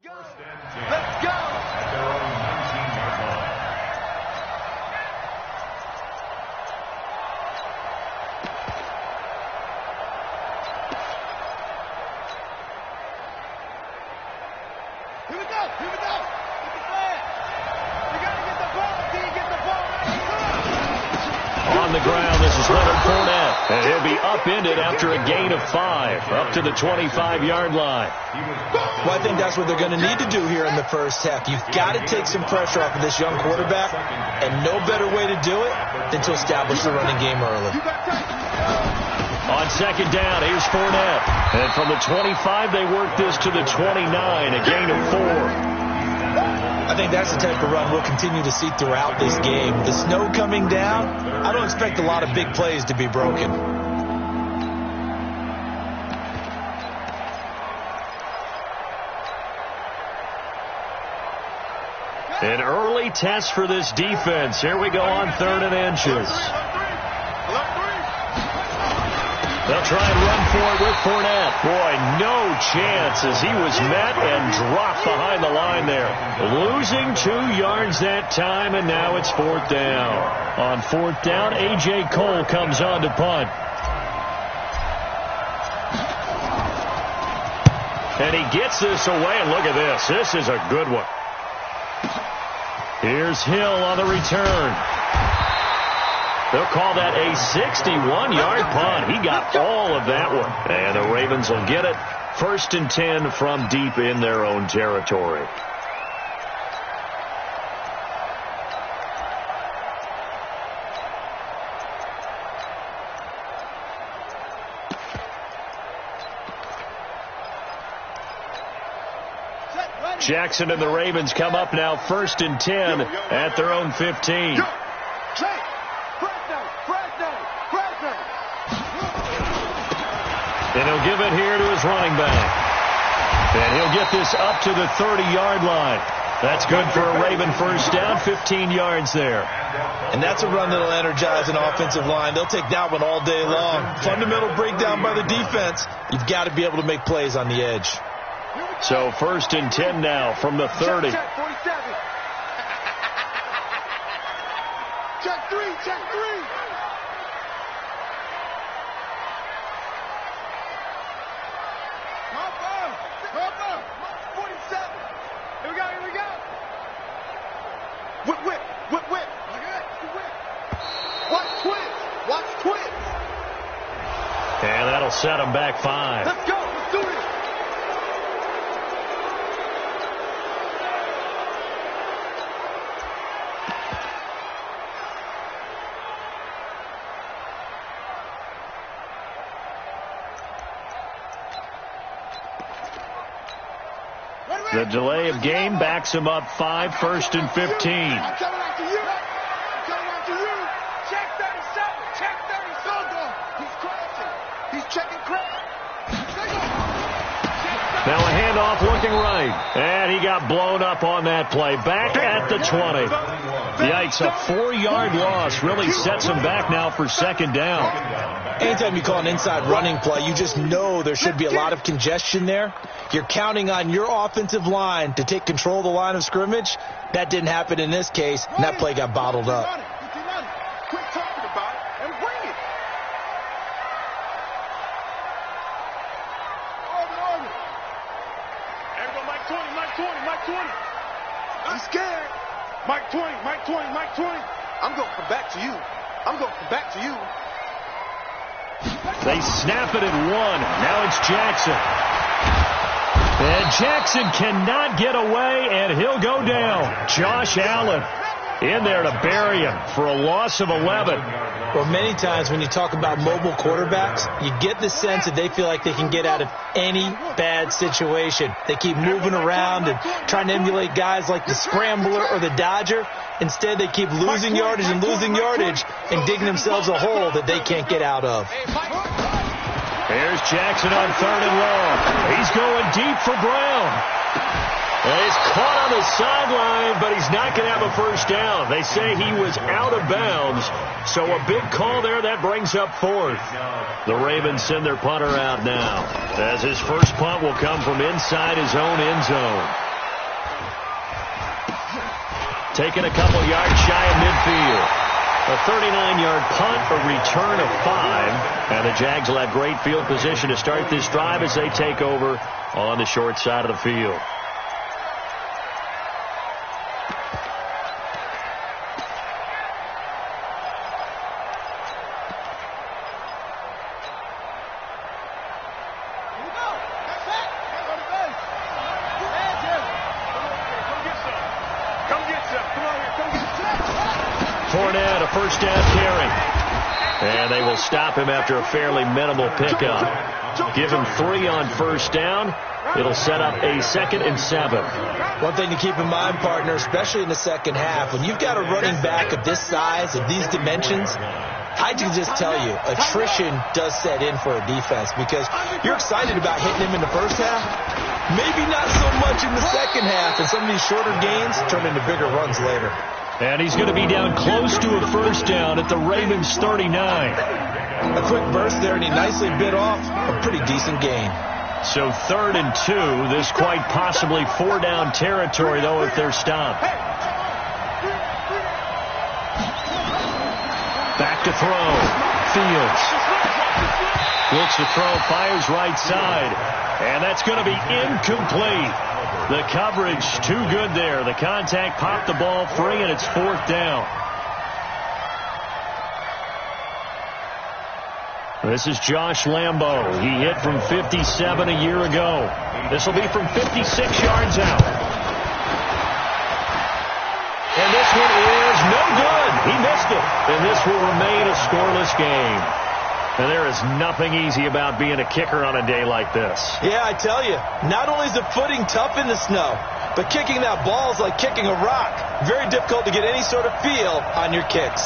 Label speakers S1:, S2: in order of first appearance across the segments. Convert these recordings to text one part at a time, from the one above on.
S1: Let's go! At their own 19-yard line.
S2: Here we go! Here we go! Get the flag! We gotta get the ball! Can you get the ball right?
S3: On the ground, this is Leonard Fournette. And he'll be upended after a gain of 5, up to the 25-yard line.
S4: Well, I think that's what they're going to need to do here in the first half. You've got to take some pressure off of this young quarterback, and no better way to do it than to establish the running game early.
S3: On second down, here's Fournette. And from the 25, they work this to the 29, a gain of 4.
S4: I think that's the type of run we'll continue to see throughout this game. The snow coming down, I don't expect a lot of big plays to be broken.
S3: An early test for this defense. Here we go on 3rd and inches. They'll try and run for it with Fournette. Boy, no chance as he was met and dropped behind the line there. Losing 2 yards that time, and now it's 4th down. On 4th down, A.J. Cole comes on to punt. And he gets this away, and look at this. This is a good one. Here's Hill on the return. They'll call that a 61-yard punt. He got all of that one. And the Ravens will get it. 1st and 10 from deep in their own territory. Jackson and the Ravens come up now 1st and 10 at their own 15. And he'll give it here to his running back. And he'll get this up to the 30-yard line. That's good for a Raven first down, 15 yards there.
S4: And that's a run that'll energize an offensive line. They'll take that one all day long. Fundamental breakdown by the defense. You've got to be able to make plays on the edge.
S3: So 1st and 10 now from the 30.
S2: Check 3, check 3. Come on, 47. Here we go. Whip. Watch twins.
S3: And that'll set them back 5.
S2: Let's go, let's do this.
S3: The delay of game backs him up 5, 1st and 15.
S2: I'm coming after you. Check 37. He's crashing. He's checking crash.
S3: Now a handoff looking right. And he got blown up on that play. Back at the 20. Yikes, a 4-yard loss really sets him back now for 2nd down.
S4: Anytime you call an inside running play, you just know there should be a lot of congestion there. You're counting on your offensive line to take control of the line of scrimmage. That didn't happen in this case, and that play got bottled up.
S2: Quit talking about it and bring it. Orbit. Everybody, Mike 20. I'm scared. Mike 20. I'm going to come back to you.
S3: They snap it at 1. Now it's Jackson. And Jackson cannot get away, and he'll go down. Josh Allen in there to bury him for a loss of 11.
S4: Well, many times when you talk about mobile quarterbacks, you get the sense that they feel like they can get out of any bad situation. They keep moving around and trying to emulate guys like the Scrambler or the Dodger. Instead, they keep losing yardage and digging themselves a hole that they can't get out of.
S3: Here's Jackson on 3rd and long. He's going deep for Brown. And he's caught on the sideline, but he's not going to have a first down. They say he was out of bounds. So a big call there. That brings up 4th. The Ravens send their punter out now, as his first punt will come from inside his own end zone. taking a couple yards shy of midfield. A 39-yard punt, a return of 5. And the Jags will have great field position to start this drive as they take over on the short side of the field. Fournette, a first down carry. And they will stop him after a fairly minimal pickup. Give him 3 on first down. It'll set up a 2nd and 7.
S4: One thing to keep in mind, partner, especially in the second half, when you've got a running back of this size, of these dimensions, I can just tell you, attrition does set in for a defense because you're excited about hitting him in the first half. Maybe not so much in the second half, and some of these shorter gains turn into bigger runs later.
S3: And he's going to be down close to a first down at the Ravens' 39.
S4: A quick burst there, and he nicely bit off a pretty decent gain.
S3: So 3rd and 2. This quite possibly 4-down territory, though, if they're stopped. Back to throw. Fields. Looks to throw, fires right side. And that's going to be incomplete. The coverage too good there. The contact popped the ball free, and it's 4th down. This is Josh Lambo. He hit from 57 a year ago. This will be from 56 yards out. And this one is no good. He missed it. And this will remain a scoreless game. And there is nothing easy about being a kicker on a day like this.
S4: Yeah, I tell you, not only is the footing tough in the snow, but kicking that ball is like kicking a rock. Very difficult to get any sort of feel on your kicks.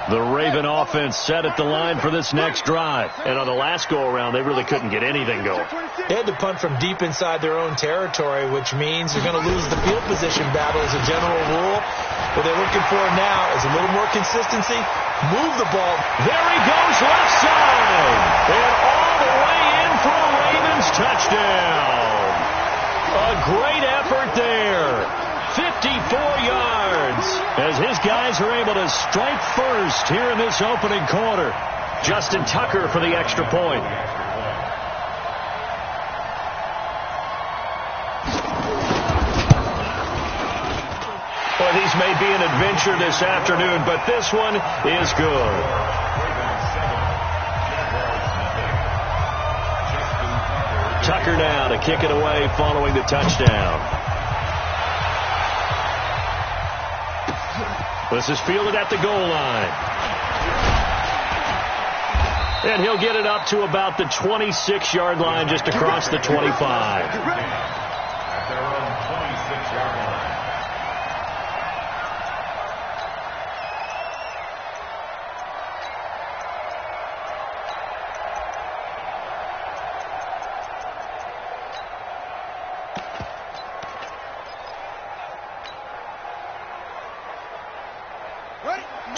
S3: The Raven offense set at the line for this next drive. And on the last go-around, they really couldn't get anything going.
S4: They had to punt from deep inside their own territory, which means they're going to lose the field position battle as a general rule. What they're looking for now is a little more consistency. Move the ball. There he goes, left side.
S3: And all the way in for a Ravens touchdown. A great effort there. 54 yards as his guys are able to strike first here in this opening quarter. Justin Tucker for the extra point. Well, these may be an adventure this afternoon, but this one is good. Tucker now to kick it away following the touchdown. This is fielded at the goal line. And he'll get it up to about the 26-yard line, just across the 25.
S1: At their own 26-yard line.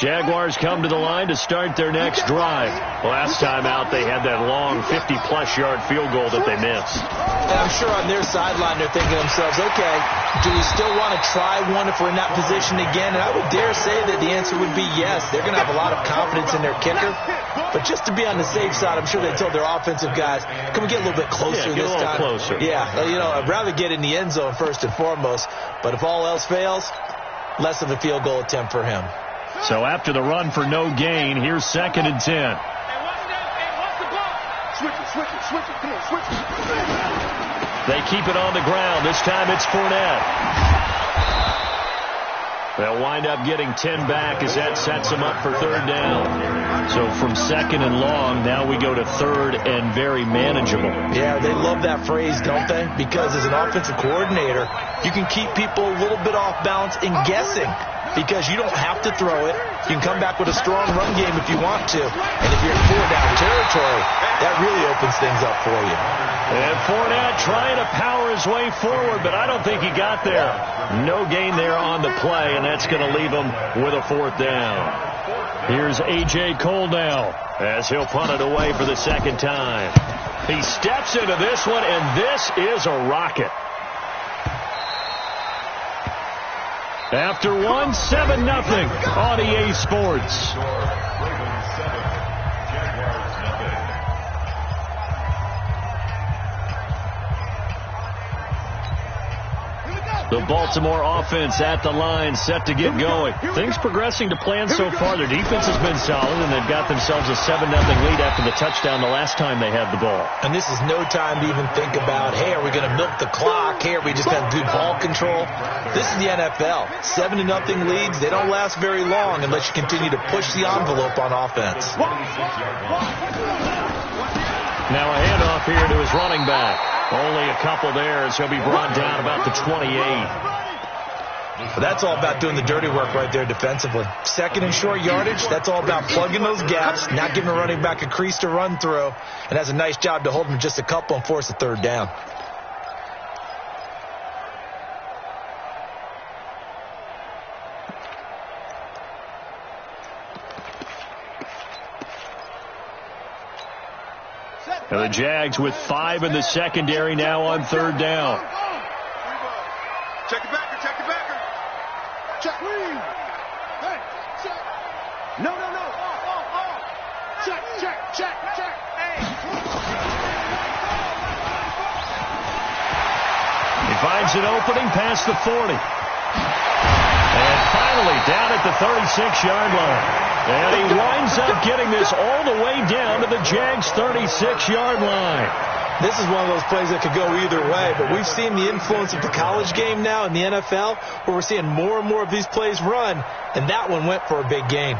S3: Jaguars come to the line to start their next drive. Last time out, they had that long 50-plus yard field goal that they missed.
S4: And I'm sure on their sideline they're thinking to themselves, okay, do we still want to try one if we're in that position again? And I would dare say that the answer would be yes. They're going to have a lot of confidence in their kicker. But just to be on the safe side, I'm sure they told their offensive guys, can we get a little bit closer
S3: this time? Yeah, get a little closer.
S4: Yeah, I'd rather get in the end zone first and foremost. But if all else fails, less of a field goal attempt for him.
S3: So after the run for no gain, here's 2nd and 10.
S2: Switch it. Come on, switch it.
S3: They keep it on the ground. This time it's Fournette. They'll wind up getting 10 back as that sets them up for 3rd down. So from 2nd and long, now we go to 3rd and very manageable.
S4: Yeah, they love that phrase, don't they? Because as an offensive coordinator, you can keep people a little bit off balance and guessing. Because you don't have to throw it. You can come back with a strong run game if you want to. And if you're in 4-down territory, that really opens things up for you.
S3: And Fournette trying to power his way forward, but I don't think he got there. No gain there on the play, and that's going to leave him with a 4th down. Here's A.J. Cole now as he'll punt it away for the 2nd time. He steps into this one, and this is a rocket. After one, 7-0 on EA Sports. The Baltimore offense at the line, set to get going. Things progressing to plan so far. Their defense has been solid, and they've got themselves a 7-0 lead after the touchdown the last time they had the ball.
S4: And this is no time to even think about, hey, are we going to milk the clock? Hey, are we just going to do ball control? This is the NFL. 7-0 leads, they don't last very long unless you continue to push the envelope on offense.
S3: Now a handoff here to his running back. Only a couple there, so he'll be brought down about the 28.
S4: But that's all about doing the dirty work right there defensively. Second and short yardage, that's all about plugging those gaps, not giving a running back a crease to run through, and has a nice job to hold him just a couple and force a third down.
S3: And the Jags with 5 in the secondary now on third down.
S2: Check it backer, check it backer. Check. Hey, check. No. Check. Hey.
S3: He finds an opening past the 40. And finally down at the 36-yard line. And he winds up getting this all the way down to the Jags' 36-yard line.
S4: This is one of those plays that could go either way, but we've seen the influence of the college game now in the NFL, where we're seeing more and more of these plays run, and that one went for a big gain.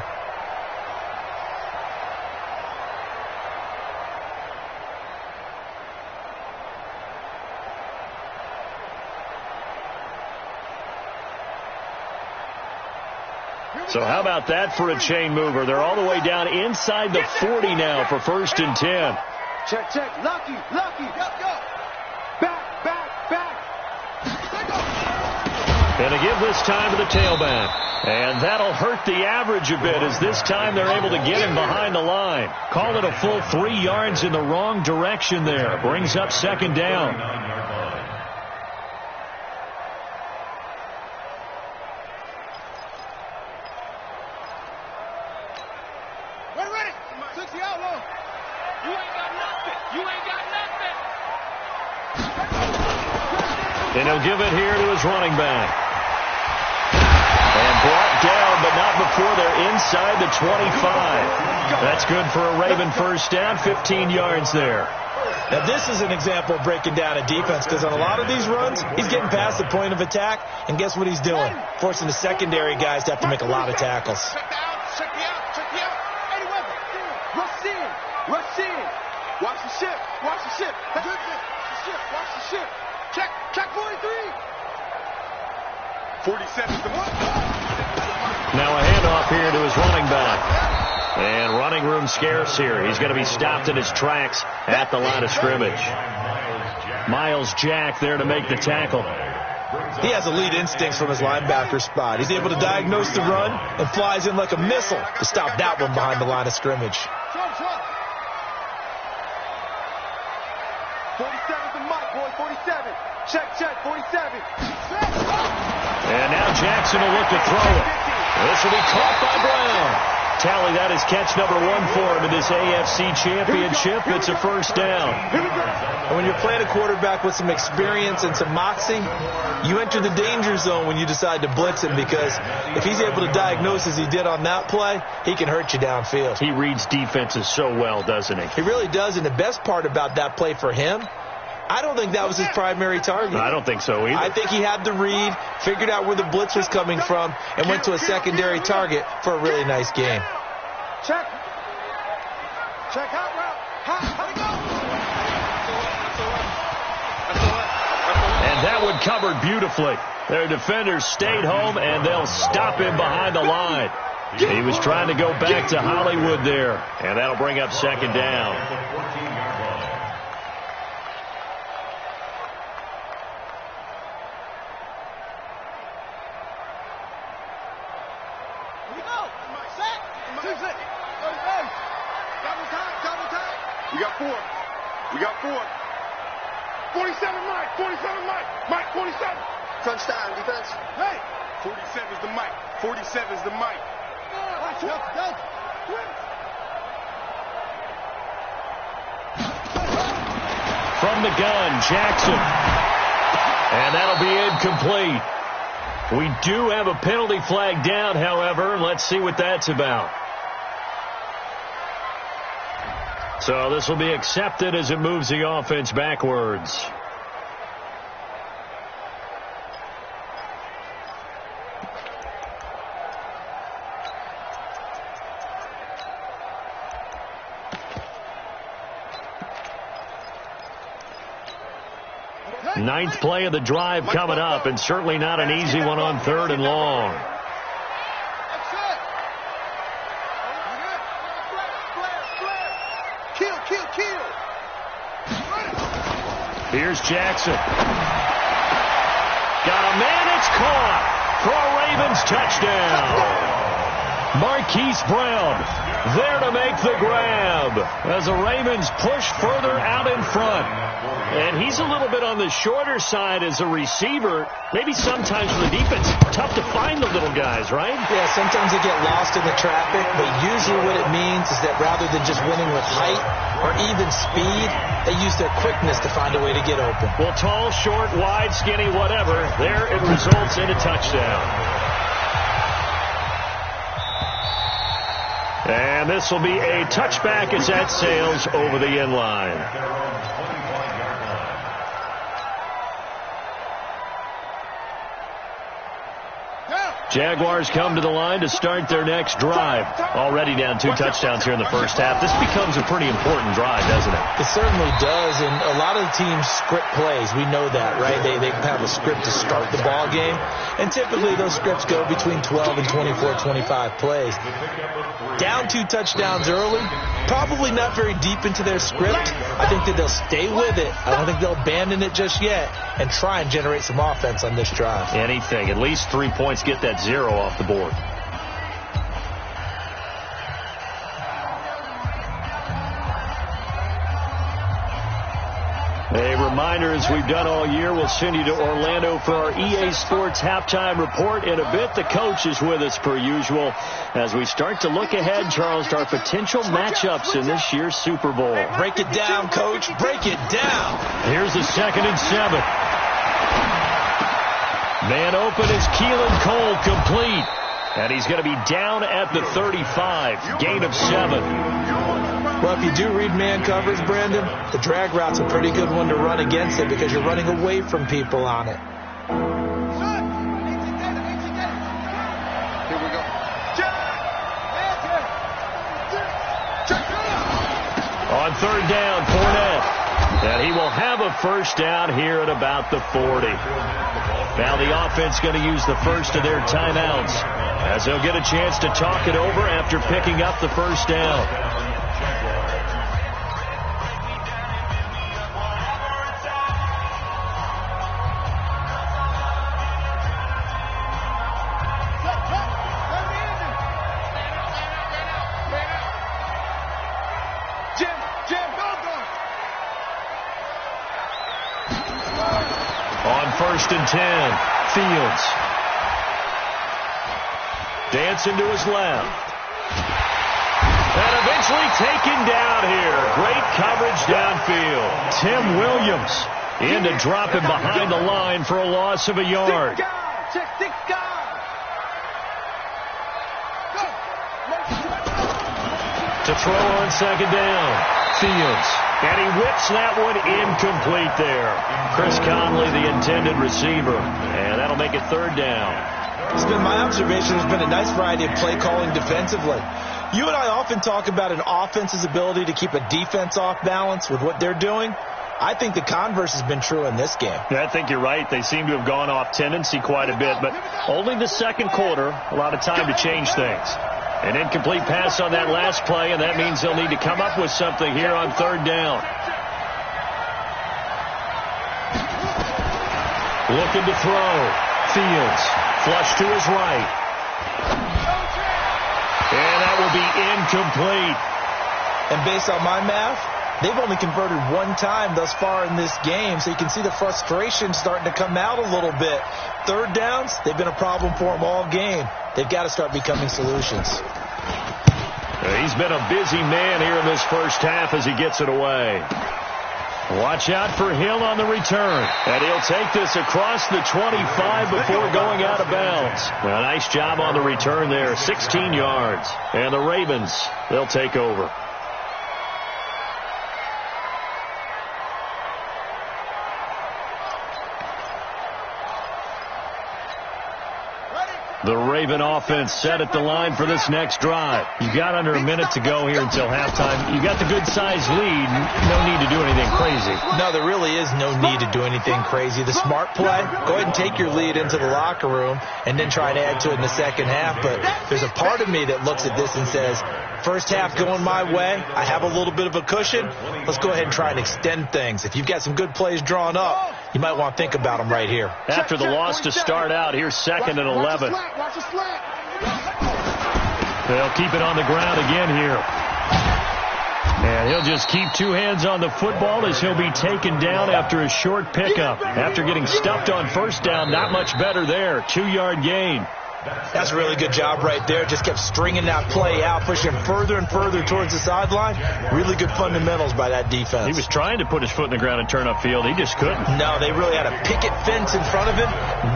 S3: So how about that for a chain mover? They're all the way down inside the 40 now for 1st and 10.
S2: Check. Lucky. Go. Back.
S3: Gonna give this time to the tailback. And that'll hurt the average a bit, as this time they're able to get him behind the line. Call it a full 3 yards in the wrong direction there. Brings up 2nd down. And he'll give it here to his running back. And brought down, but not before they're inside the 25. That's good for a Raven first down, 15 yards there.
S4: Now, this is an example of breaking down a defense, because on a lot of these runs, he's getting past the point of attack, and guess what he's doing? Forcing the secondary guys to have to make a lot of tackles.
S2: Check me out. Rush in. Watch the ship. Watch the ship. Check 43. 47's the one.
S3: Now a handoff here to his running back. And running room scarce here. He's going to be stopped in his tracks at the line of scrimmage. Miles Jack there to make the tackle.
S4: He has elite instincts from his linebacker spot. He's able to diagnose the run and flies in like a missile to stop that one behind the line of scrimmage.
S2: 47's the mic, boy. 47. Check. 47.
S3: And now Jackson will look to throw it. This will be caught by Brown. Tally, that is catch number 1 for him in this AFC Championship. It's a first down.
S4: And when you're playing a quarterback with some experience and some moxie, you enter the danger zone when you decide to blitz him, because if he's able to diagnose as he did on that play, he can hurt you downfield.
S3: He reads defenses so well, doesn't he?
S4: He really does, and the best part about that play for him, I don't think that was his primary target.
S3: I don't think so either.
S4: I think he had the read, figured out where the blitz was coming from, and went to a secondary target for a really nice game.
S2: Check out route. How we go?
S3: And that one covered beautifully. Their defenders stayed home, and they'll stop him behind the line. He was trying to go back to Hollywood there, and that'll bring up 2nd down.
S2: We got 4. 47 Mike. Mike 47. Crunch time, defense. Hey, 47's the mic. 47's the mic.
S3: From the gun, Jackson. And that'll be incomplete. We do have a penalty flag down, however. Let's see what that's about. So this will be accepted as it moves the offense backwards. Ninth play of the drive coming up, and certainly not an easy one on 3rd and long.
S2: Kill.
S3: Here's Jackson. Got a man, it's caught for a Ravens touchdown. Marquise Brown there to make the grab as the Ravens push further out in front. And he's a little bit on the shorter side as a receiver. Maybe sometimes for the defense, tough to find the little guys, right?
S4: Yeah, sometimes they get lost in the traffic, but usually what it means is that rather than just winning with height or even speed, they use their quickness to find a way to get open.
S3: Well, tall, short, wide, skinny, whatever, there it results in a touchdown. And this will be a touchback as that sails over the end line. Jaguars come to the line to start their next drive. Already down 2 touchdowns here in the first half. This becomes a pretty important drive, doesn't it?
S4: It certainly does, and a lot of the teams script plays. We know that, right? They have a script to start the ball game, and typically those scripts go between 12 and 24, 25 plays. Down 2 touchdowns early, probably not very deep into their script. I think that they'll stay with it. I don't think they'll abandon it just yet and try and generate some offense on this drive.
S3: Anything. At least 3 points, get that 0 off the board. A reminder, as we've done all year, we'll send you to Orlando for our EA Sports halftime report in a bit. The coach is with us per usual as we start to look ahead, Charles, to our potential matchups in this year's Super Bowl.
S4: Break it down, Coach. Break it down.
S3: Here's the 2nd and 7. Man open is Keelan Cole, complete. And he's going to be down at the 35. Gain of 7.
S4: Well, if you do read man coverage, Brandon, the drag route's a pretty good one to run against it because you're running away from people on it.
S2: Here we go.
S3: On 3rd down, Fournette. And he will have a first down here at about the 40. Now the offense going to use the first of their timeouts as they'll get a chance to talk it over after picking up the first down. On 1st and 10, Fields. Dancing to his left. And eventually taken down here. Great coverage downfield. Tim Williams in to drop him behind the line for a loss of a yard. To throw on 2nd down, Fields. And he whips that one incomplete there. Chris Conley, the intended receiver. And that'll make it 3rd down.
S4: It's been my observation there's been a nice variety of play calling defensively. You and I often talk about an offense's ability to keep a defense off balance with what they're doing. I think the converse has been true in this game.
S3: Yeah, I think you're right. They seem to have gone off tendency quite a bit, but only the 2nd quarter, a lot of time to change things. An incomplete pass on that last play, and that means they'll need to come up with something here on 3rd down. Looking to throw. Fields. Flush to his right. And that will be incomplete.
S4: And based on my math, They've only converted one time thus far in this game, so you can see the frustration starting to come out a little bit. Third downs, they've been a problem for them all game. They've got to start becoming solutions.
S3: He's been a busy man here in this first half as he gets it away. Watch out for Hill on the return. And he'll take this across the 25 before going out of bounds. A nice job on the return there, 16 yards. And the Ravens, they'll take over. The Raven offense set at the line for this next drive. You got under a minute to go here until halftime. You got the good-sized lead. No need to do anything crazy.
S4: No, there really is no need to do anything crazy. The smart play, go ahead and take your lead into the locker room and then try to add to it in the second half. But there's a part of me that looks at this and says, first half going my way, I have a little bit of a cushion. Let's go ahead and try and extend things. If you've got some good plays drawn up, you might want to think about them right here.
S3: After the loss to start out, here's 2nd and 11. They'll keep it on the ground again here. And he'll just keep two hands on the football as he'll be taken down after a short pickup. After getting stuffed on first down, not much better there. 2-yard gain.
S4: That's a really good job right there. Just kept stringing that play out, pushing further and further towards the sideline. Really good fundamentals by that defense.
S3: He was trying to put his foot in the ground and turn upfield. He just couldn't.
S4: No, they really had a picket fence in front of him.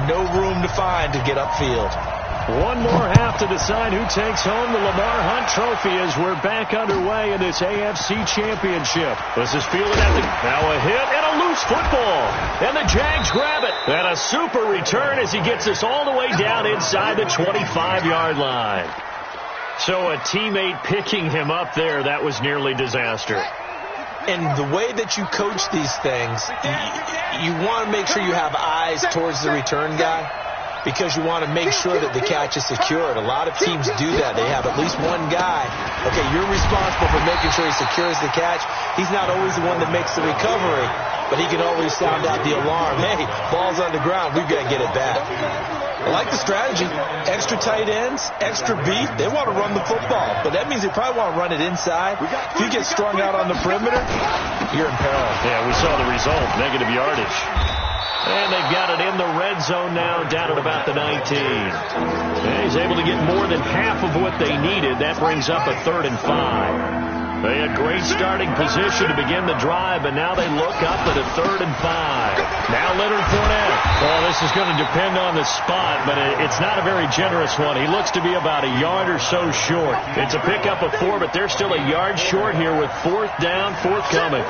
S4: No room to find to get upfield.
S3: One more half to decide who takes home the Lamar Hunt Trophy as we're back underway in this AFC Championship. This is fielded at the... Now a hit and a loose football. And the Jags grab it. And a super return as he gets this all the way down inside the 25-yard line. So a teammate picking him up there, that was nearly disaster.
S4: And the way that you coach these things, you want to make sure you have eyes towards the return guy, because you want to make sure that the catch is secured. A lot of teams do that. They have at least one guy. Okay, you're responsible for making sure he secures the catch. He's not always the one that makes the recovery, but he can always sound out the alarm. Hey, ball's on the ground. We've got to get it back. I like the strategy. Extra tight ends, extra beef. They want to run the football, but that means they probably want to run it inside. If you get strung out on the perimeter, you're in peril.
S3: Yeah, we saw the result, negative yardage. And they've got it in the red zone now, down at about the 19. And he's able to get more than half of what they needed. That brings up a 3rd and 5. They had great starting position to begin the drive, and now they look up at a 3rd and 5. Now Leonard Fournette. Well, this is going to depend on the spot, but it's not a very generous one. He looks to be about a yard or so short. It's a pickup of 4, but they're still a yard short here with 4th down, forthcoming.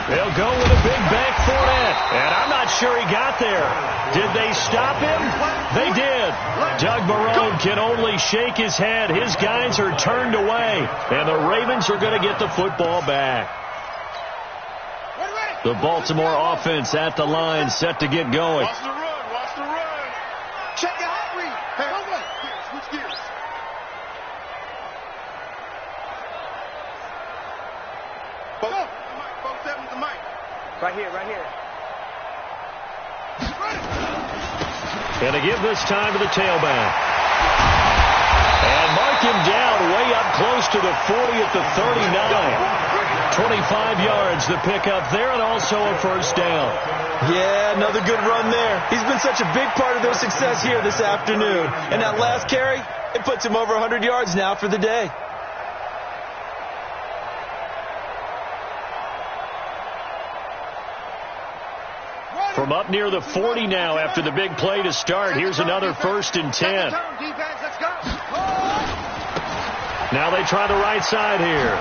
S3: They'll go with a big bank Fournette. And I'm not sure he got there. Did they stop him? They did. Doug Marrone can only shake his head. His guys are turned away. And the Ravens are going to get the football back. The Baltimore offense at the line, set to get going.
S2: Watch the run. Watch the run. Check your hot read. Hey, hold on. Switch gears.
S5: Right here, right here.
S3: And to give this time to the tailback. And mark him down way up close to the 40 at the 39. 25 yards the pickup there, and also a 1st down.
S4: Yeah, another good run there. He's been such a big part of their success here this afternoon. And that last carry, it puts him over 100 yards now for the day.
S3: From up near the 40 now after the big play to start. Here's another 1st and 10. Now they try the right side here.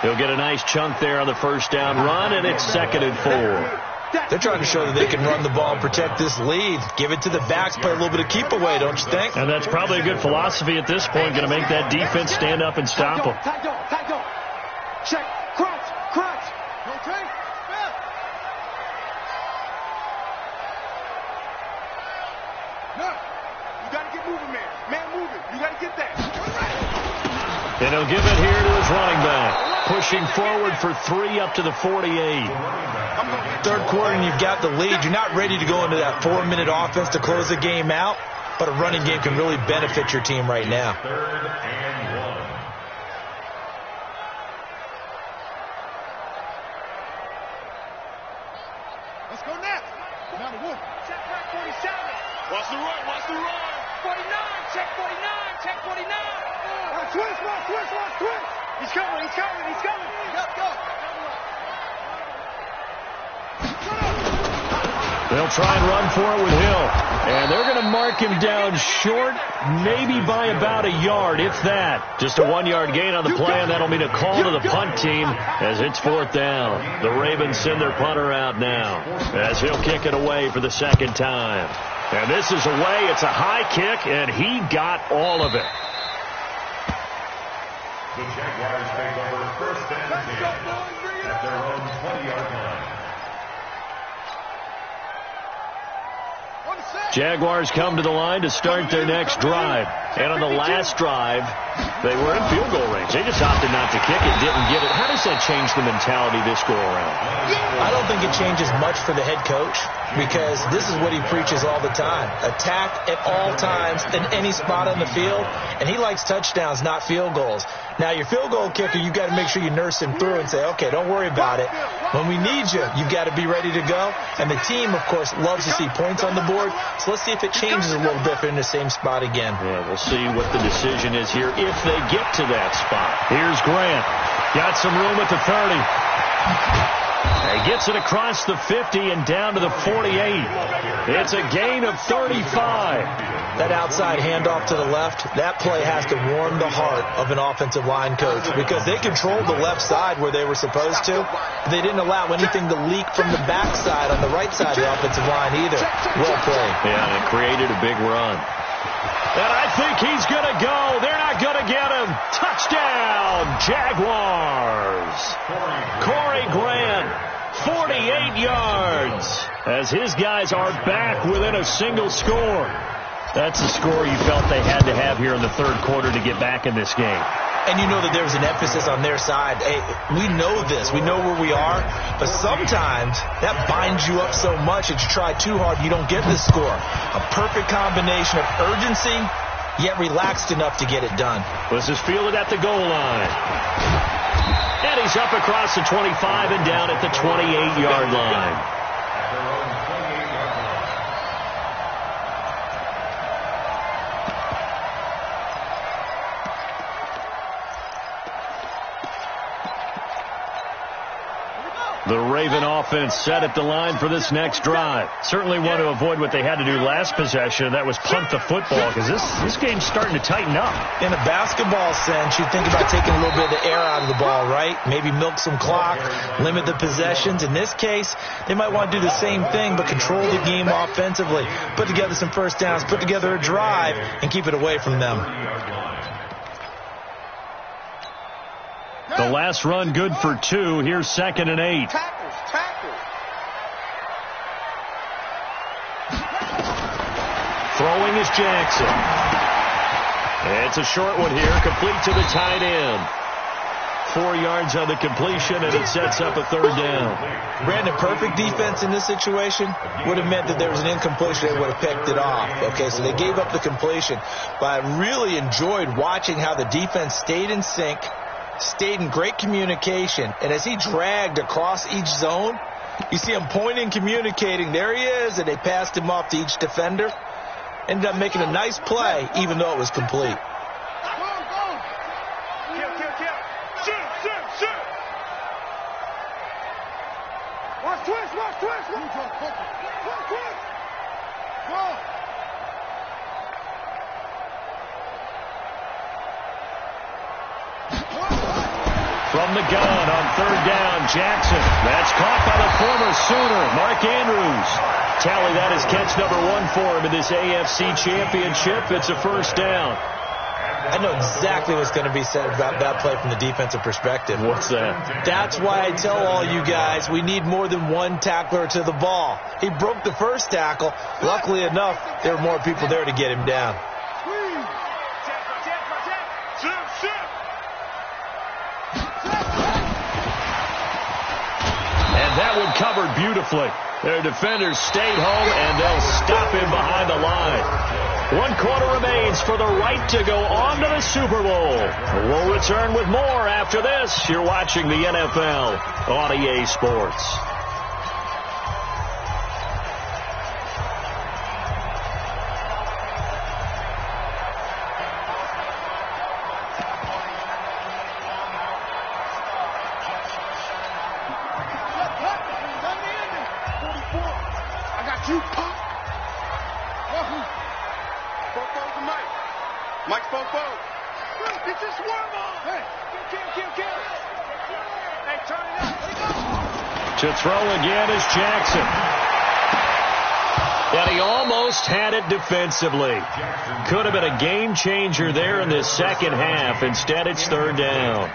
S3: He'll get a nice chunk there on the 1st down run, and it's 2nd and 4.
S4: They're trying to show that they can run the ball and protect this lead. Give it to the backs, play a little bit of keep away, don't you think?
S3: And that's probably a good philosophy at this point, going to make that defense stand up and stop them.
S2: Check. Crunch. Okay. You got to get moving, man. Man moving. You got to get that.
S3: And he'll give it here to his running back. Pushing forward for 3 up to the 48.
S4: Third quarter and you've got the lead. You're not ready to go into that 4-minute offense to close the game out. but a running game can really benefit your team right now.
S1: 3rd and 1.
S2: Let's go next. Now the wood. Check back 47. Watch the run. Watch the run. 49. Check 49. Check 49. Watch twist. Watch twist. Watch twist. He's coming. He's coming. He's coming. Go.
S3: They'll try and run for it with Hill. And they're going to mark him down short, maybe by about a yard, if that. Just a 1-yard gain on the play, and that'll mean a call to the punt team as it's 4th down. The Ravens send their punter out now as he'll kick it away for the 2nd time. And this is away. It's a high kick, and he got all of it.
S1: The Jaguars take over 1st and 10 at their own 20-yard line.
S3: Jaguars come to the line to start their next drive. And on the last drive, they were in field goal range. They just opted not to kick it, didn't get it. How does that change the mentality this go around?
S4: I don't think it changes much for the head coach because this is what he preaches all the time. Attack at all times in any spot on the field, and he likes touchdowns, not field goals. Now, your field goal kicker, you've got to make sure you nurse him through and say, okay, don't worry about it. When we need you, you've got to be ready to go. And the team, of course, loves to see points on the board. So let's see if it changes a little bit in the same spot again.
S3: Yeah, we'll see what the decision is here if they get to that spot. Here's Grant. Got some room at the 30. He gets it across the 50 and down to the 48. It's a gain of 35.
S4: That outside handoff to the left, that play has to warm the heart of an offensive line coach because they controlled the left side where they were supposed to. They didn't allow anything to leak from the backside on the right side of the offensive line either. Well played.
S3: Yeah, and it created a big run. And I think he's going to go. They're not going to get him. Touchdown, Jaguars. Corey Grant, 48 yards, as his guys are back within a single score. That's the score you felt they had to have here in the 3rd quarter to get back in this game.
S4: And you know that there was an emphasis on their side. Hey, we know this. We know where we are. But sometimes that binds you up so much that you try too hard, you don't get the score. A perfect combination of urgency, yet relaxed enough to get it done.
S3: This is fielded at the goal line. And he's up across the 25 and down at the 28-yard line. The Raven offense set at the line for this next drive. Certainly want to avoid what they had to do last possession. That was punt the football because this game's starting to tighten up.
S4: In a basketball sense, you think about taking a little bit of the air out of the ball, right? Maybe milk some clock, limit the possessions. In this case, they might want to do the same thing but control the game offensively. Put together some first downs, put together a drive, and keep it away from them.
S3: The last run good for 2. Here's 2nd and 8.
S2: Tackles.
S3: Throwing is Jackson. It's a short one here, complete to the tight end. 4 yards on the completion, and it sets up a 3rd down.
S4: Brandon, perfect defense in this situation would have meant that there was an incompletion. They would have picked it off. Okay, so they gave up the completion. But I really enjoyed watching how the defense stayed in sync, stayed in great communication, and as he dragged across each zone, you see him pointing, communicating. There he is, and they passed him off to each defender. Ended up making a nice play, even though it was complete.
S2: Watch twist.
S3: From the gun on 3rd down, Jackson. That's caught by the former Sooner, Mark Andrews. Tally, that is catch number 1 for him in this AFC Championship. It's a 1st down.
S4: I know exactly what's going to be said about that play from the defensive perspective.
S3: What's that?
S4: That's why I tell all you guys we need more than one tackler to the ball. He broke the first tackle. Luckily enough, there were more people there to get him down.
S3: And that one covered beautifully. Their defenders stayed home, and they'll stop him behind the line. 1 quarter remains for the right to go on to the Super Bowl. We'll return with more after this. You're watching the NFL on EA Sports. To throw again is Jackson. And he almost had it defensively. Could have been a game changer there in this second half. Instead, it's 3rd down.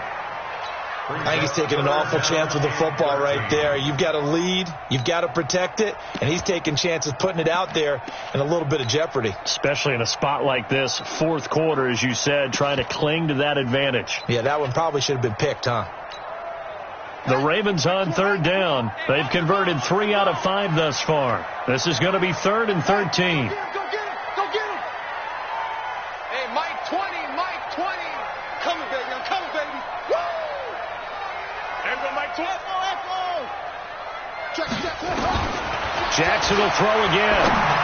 S4: I think he's taking an awful chance with the football right there. You've got a lead. You've got to protect it. And he's taking chances putting it out there in a little bit of jeopardy.
S3: Especially in a spot like this, 4th quarter, as you said, trying to cling to that advantage.
S4: Yeah, that one probably should have been picked, huh?
S3: The Ravens on 3rd down. They've converted 3 out of 5 thus far. This is going to be 3rd and 13.
S2: Go get him! Go get him! Hey, Mike 20, Mike 20. Coming, baby. I'm coming, baby. Woo! There go Mike 12. Check.
S3: Jackson will throw again.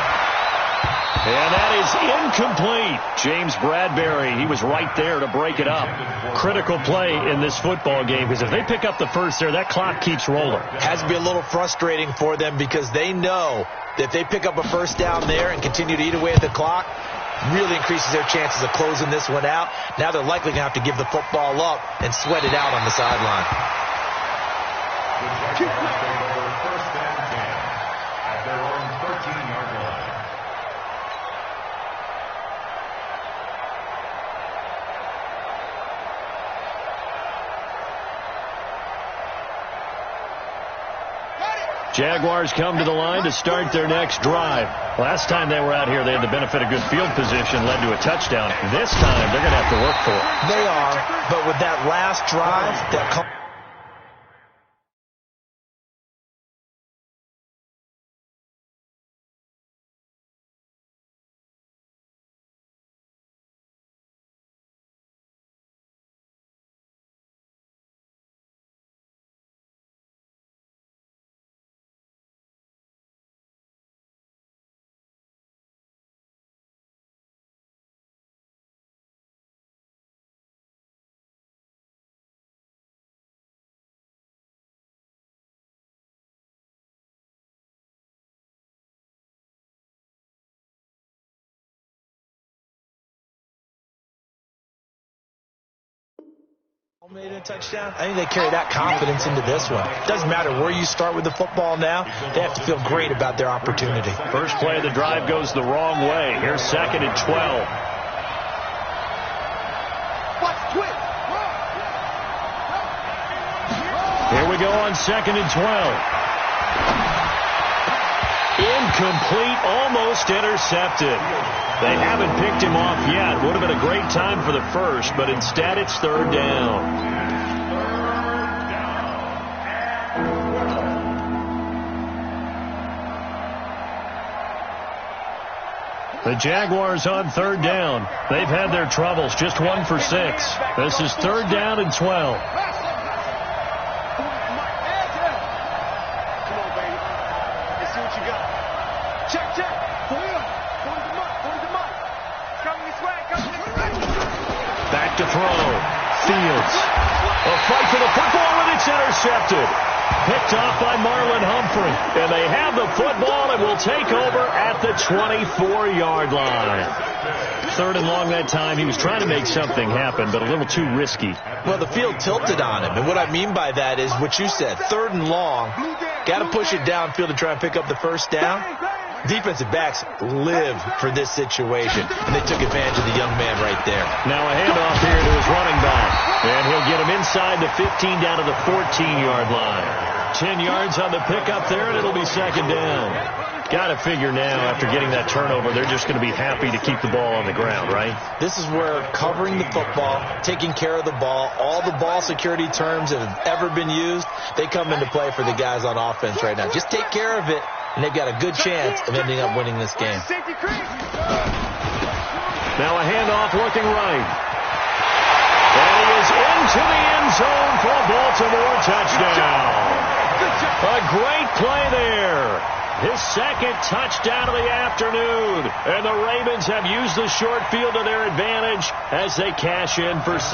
S3: And that is incomplete. James Bradbury, he was right there to break it up. Critical play in this football game, because if they pick up the first there, that clock keeps rolling.
S4: Has to be a little frustrating for them because they know that if they pick up a first down there and continue to eat away at the clock, really increases their chances of closing this one out. Now they're likely going to have to give the football up and sweat it out on the sideline.
S1: First and 10 at their own 13-yard line.
S3: Jaguars come to the line to start their next drive. Last time they were out here, they had the benefit of good field position, led to a touchdown. This time, they're going to have to work for it.
S4: They are, but with that last drive, that made a touchdown. I think they carry that confidence into this one. Doesn't matter where you start with the football now. They have to feel great about their opportunity.
S3: First play of the drive goes the wrong way. Here's 2nd and 12. Here we go on 2nd and 12. Incomplete, almost intercepted. They haven't picked him off yet. Would have been a great time for the first, but instead it's 3rd down. The Jaguars on 3rd down. They've had their troubles, just 1 for 6. This is 3rd down and 12. Back to throw. Fields. A fight for the football, and it's intercepted. Picked off by Marlon Humphrey. And they have the football and will take over at the 24-yard line. 3rd and long that time. He was trying to make something happen, but a little too risky.
S4: Well, the field tilted on him. And what I mean by that is what you said. 3rd and long. Got to push it downfield to try and pick up the first down. Defensive backs live for this situation, and they took advantage of the young man right there.
S3: Now a handoff here to his running back, and he'll get him inside the 15 down to the 14-yard line. 10 yards on the pickup there, and it'll be 2nd down. Got to figure now, after getting that turnover, they're just going to be happy to keep the ball on the ground, right?
S4: This is where covering the football, taking care of the ball, all the ball security terms that have ever been used, they come into play for the guys on offense right now. Just take care of it, and they've got a good chance of ending up winning this game.
S3: Now a handoff looking right. And he is into the end zone for a Baltimore touchdown. A great play there. His second touchdown of the afternoon. And the Ravens have used the short field to their advantage as they cash in for 6.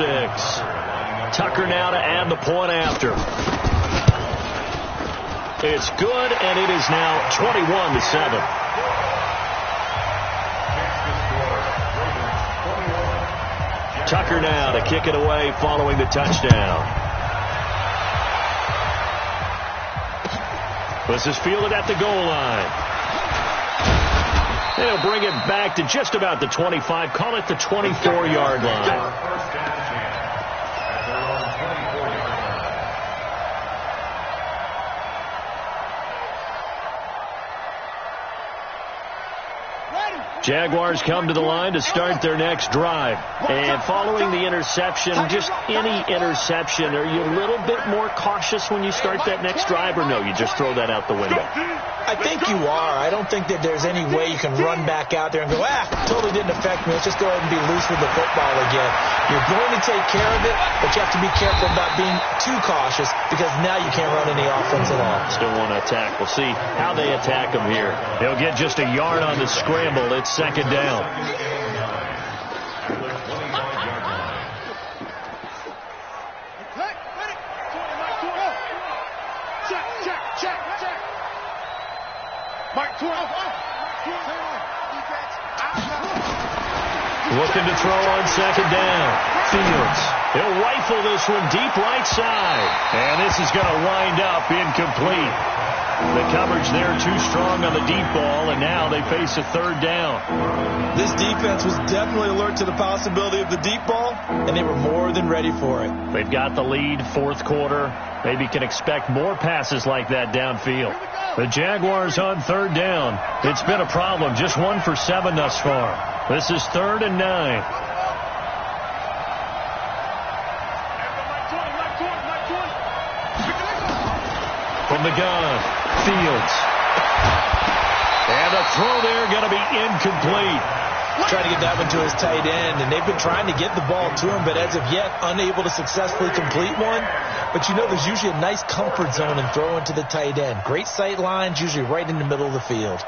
S3: Tucker now to add the point after. It's good, and it is now 21-7. Tucker now to kick it away following the touchdown. This is fielded at the goal line. They'll bring it back to just about the 25. Call it the 24-yard line. Jaguars come to the line to start their next drive. And following the interception, just any interception, are you a little bit more cautious when you start that next drive, or no, you just throw that out the window?
S4: I think you are. I don't think that there's any way you can run back out there and go, totally didn't affect me. Let's just go ahead and be loose with the football again. You're going to take care of it, but you have to be careful about being too cautious because now you can't run any offense at all.
S3: Still want to attack. We'll see how they attack them here. They'll get just a yard on the scramble. It's second down. Looking to throw on second down. Fields. He'll rifle this one deep right side. And this is going to wind up incomplete. The coverage there too strong on the deep ball, and now they face a third down.
S4: This defense was definitely alert to the possibility of the deep ball, and they were more than ready for it.
S3: They've got the lead, fourth quarter. Maybe can expect more passes like that downfield. The Jaguars on third down. It's been a problem, just 1 for 7 thus far. This is 3rd and 9. From the gun, Fields. And a throw there going to be incomplete.
S4: Trying to get that one to his tight end, and they've been trying to get the ball to him, but as of yet, unable to successfully complete one. But you know, there's usually a nice comfort zone in throwing to the tight end. Great sight lines, usually right in the middle of the field.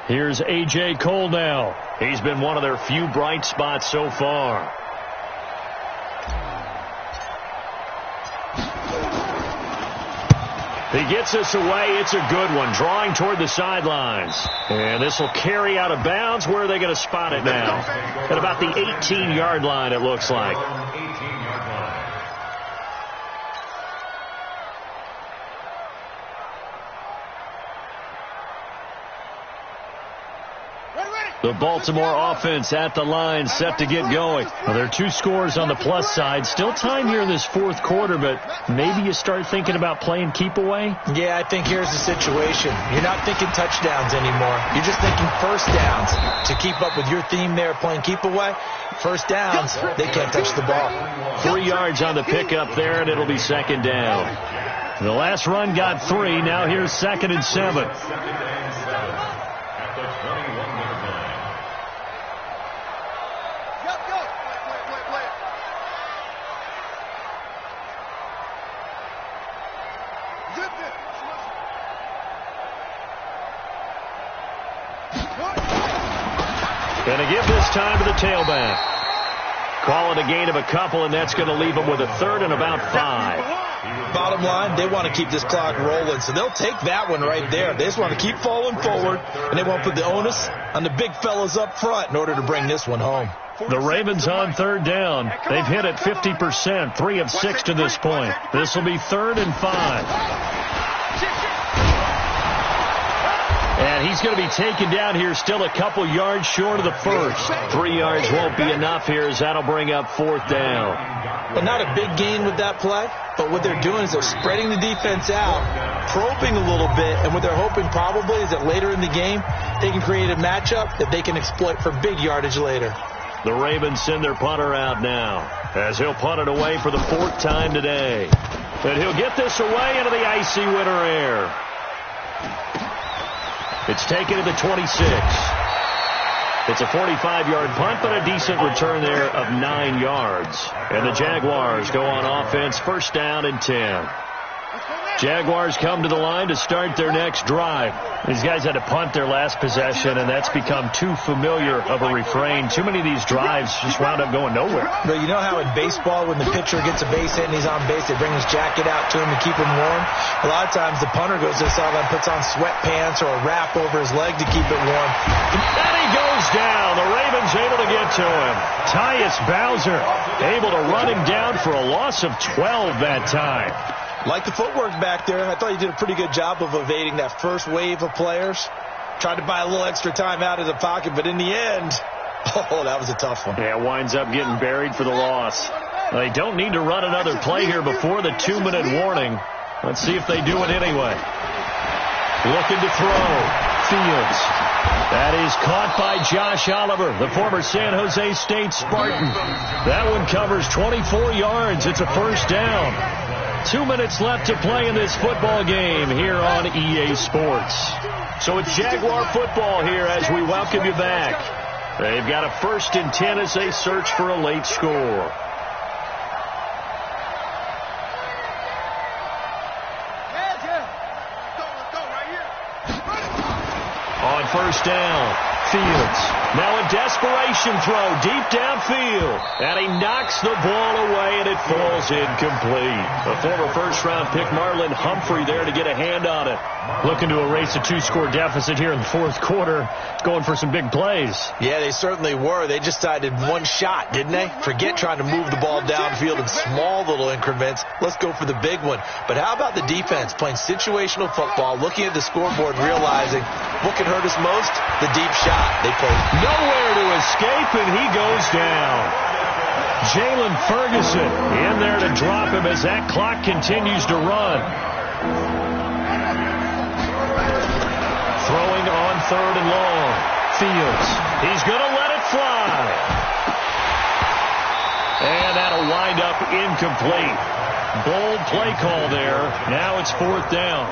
S3: Here's A.J. Cole now. He's been one of their few bright spots so far. He gets this away. It's a good one. Drawing toward the sidelines. And this will carry out of bounds. Where are they going to spot it now? At about the 18-yard line, it looks like. The Baltimore offense at the line, set to get going. Well, there are 2 scores on the plus side. Still time here in this fourth quarter, but maybe you start thinking about playing keep away?
S4: Yeah, I think here's the situation. You're not thinking touchdowns anymore. You're just thinking first downs. To keep up with your theme there, playing keep away, first downs, they can't touch the ball.
S3: 3 yards on the pickup there, and it'll be second down. The last run got 3. Now here's 2nd and 7. Going to give this time to the tailback. Call it a gain of a couple, and that's going to leave them with a 3rd and about 5.
S4: Bottom line, they want to keep this clock rolling, so they'll take that one right there. They just want to keep falling forward, and they want to put the onus on the big fellas up front in order to bring this one home.
S3: The Ravens on third down. They've hit it 50%, 3 of 6 to this point. This will be 3rd and 5. And he's going to be taken down here still a couple yards short of the first. 3 yards won't be enough here as that'll bring up 4th down.
S4: Well, not a big gain with that play, but what they're doing is they're spreading the defense out, probing a little bit, and what they're hoping probably is that later in the game they can create a matchup that they can exploit for big yardage later.
S3: The Ravens send their punter out now as he'll punt it away for the 4th time today. And he'll get this away into the icy winter air. It's taken to the 26. It's a 45-yard punt, but a decent return there of 9 yards. And the Jaguars go on offense, 1st down and 10. Jaguars come to the line to start their next drive. These guys had to punt their last possession, and that's become too familiar of a refrain. Too many of these drives just wound up going nowhere.
S4: But you know how in baseball, when the pitcher gets a base hit and he's on base, they bring his jacket out to him to keep him warm? A lot of times the punter goes to the sideline, puts on sweatpants or a wrap over his leg to keep it warm.
S3: And he goes down. The Ravens able to get to him. Tyus Bowser able to run him down for a loss of 12 that time.
S4: Like the footwork back there, I thought he did a pretty good job of evading that first wave of players. Tried to buy a little extra time out of the pocket, but in the end, oh, that was a tough one.
S3: Yeah, winds up getting buried for the loss. They don't need to run another play here before the 2-minute warning. Let's see if they do it anyway. Looking to throw. Fields. That is caught by Josh Oliver, the former San Jose State Spartan. That one covers 24 yards. It's a 1st down. 2 minutes left to play in this football game here on EA Sports. So it's Jaguar football here as we welcome you back. They've got a 1st and 10 as they search for a late score. On 1st down, Fields. Now a desperation throw deep downfield. And he knocks the ball away, and it falls incomplete. A former 1st-round pick, Marlon Humphrey, there to get a hand on it. Looking to erase a 2-score deficit here in the 4th quarter. Going for some big plays.
S4: Yeah, they certainly were. They just decided one shot, didn't they? Forget trying to move the ball downfield in small little increments. Let's go for the big one. But how about the defense playing situational football, looking at the scoreboard, realizing what can hurt us most? The deep shot. They played
S3: nowhere to escape, and he goes down. Jalen Ferguson in there to drop him as that clock continues to run. Throwing on 3rd and long. Fields. He's going to let it fly. And that'll wind up incomplete. Bold play call there. Now it's 4th down.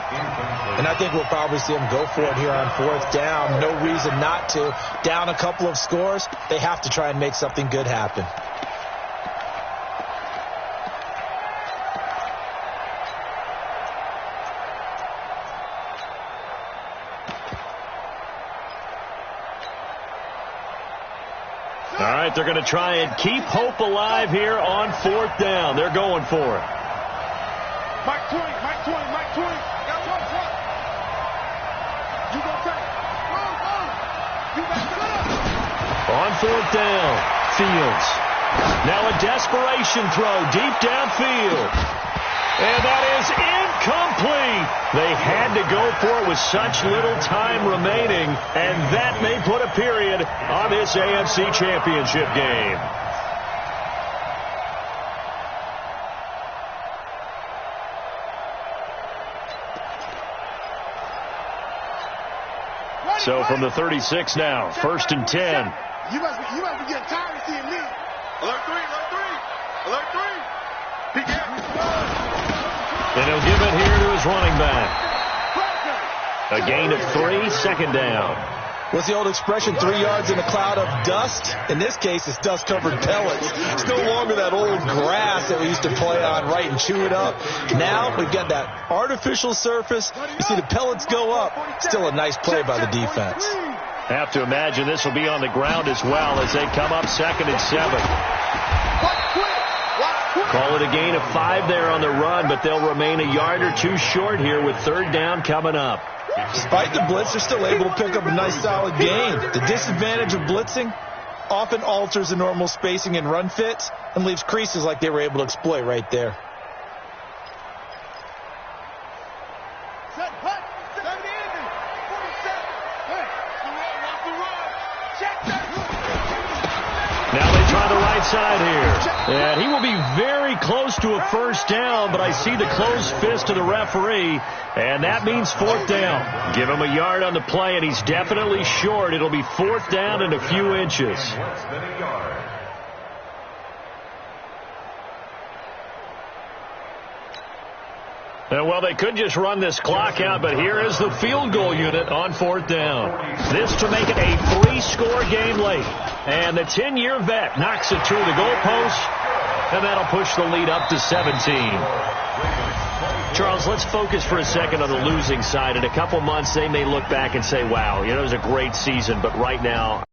S4: And I think we'll probably see them go for it here on 4th down. No reason not to. Down a couple of scores, they have to try and make something good happen.
S3: All right, they're going to try and keep hope alive here on 4th down. They're going for it.
S2: Mike 20, Mike 20, Mike 20. Got one front. You go take it. You got it.
S3: On 4th down, Fields. Now a desperation throw deep downfield. And that is incomplete. They had to go for it with such little time remaining, and that may put a period on this AFC Championship game. So from the 36 now, 1st and 10.
S2: You must be getting tired of seeing me. Alert 3, alert 3, alert 3.
S3: And he'll give it here to his running back. A gain of 3, 2nd down.
S4: What's the old expression, 3 yards in a cloud of dust? In this case, it's dust-covered pellets. It's no longer that old grass that we used to play on, right, and chew it up. Now we've got that artificial surface. You see the pellets go up. Still a nice play by the defense.
S3: Have to imagine this will be on the ground as well as they come up 2nd and 7. Call it a gain of 5 there on the run, but they'll remain a yard or 2 short here with 3rd down coming up.
S4: Despite the blitz, they're still able to pick up a nice solid gain. The disadvantage of blitzing often alters the normal spacing and run fits and leaves creases like they were able to exploit right there.
S3: Now they try the right side here. And he will be very close to a first down, but I see the closed fist of the referee, and that means fourth down. Give him a yard on the play, and he's definitely short. It'll be fourth down and a few inches.
S1: Less than a yard.
S3: Well, they could just run this clock out, but here is the field goal unit on fourth down. This to make it a 3-score game late. And the 10-year vet knocks it through the goalpost, and that'll push the lead up to 17. Charles, let's focus for a second on the losing side. In a couple months, they may look back and say, wow, it was a great season, but right now,